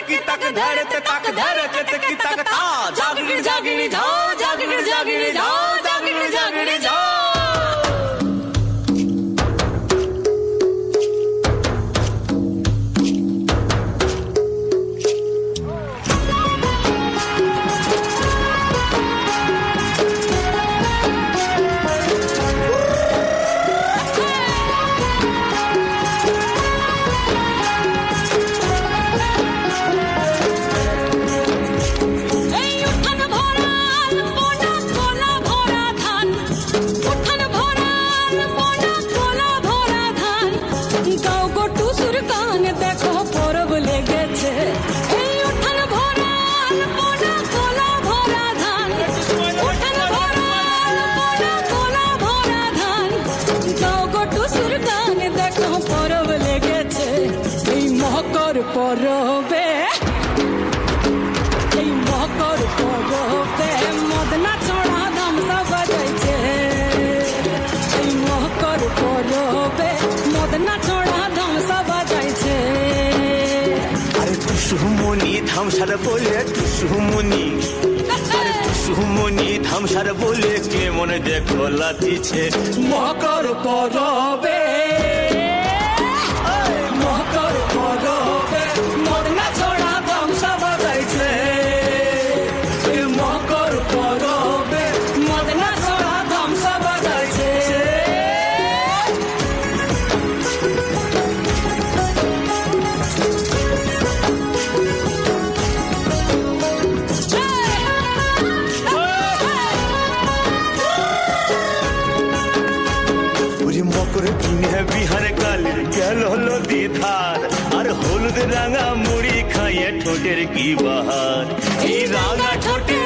की तक धरते तक धरते की तक ता जागिर जागिर जाओ जागिर जागिर जाओ जागिर जागिर जाओ পরবে এই মকর পরবে মদনা ছড়া ধামসা বাজাইছে এই মকর পরবে মদনা ছড়া ধামসা বাজাইছে আরে টুসুমনি ধামসার বলে টুসুমনি আরে টুসুমনি ধামসার বলে কে মনে দেখো লাতিছে মকর পরবে মকর পরবে মদনা ছড়া ধামসা বাজাইছে মকর পরবে মদনা ছড়া ধামসা বাজাইছে মকর কিনে বিহার কালে গেল হলো দিধার আর হলুদ রাঙা মুড়ি খাইয়ে ঠোঁটের কি বাহার এই রাঙা ঠোঁটে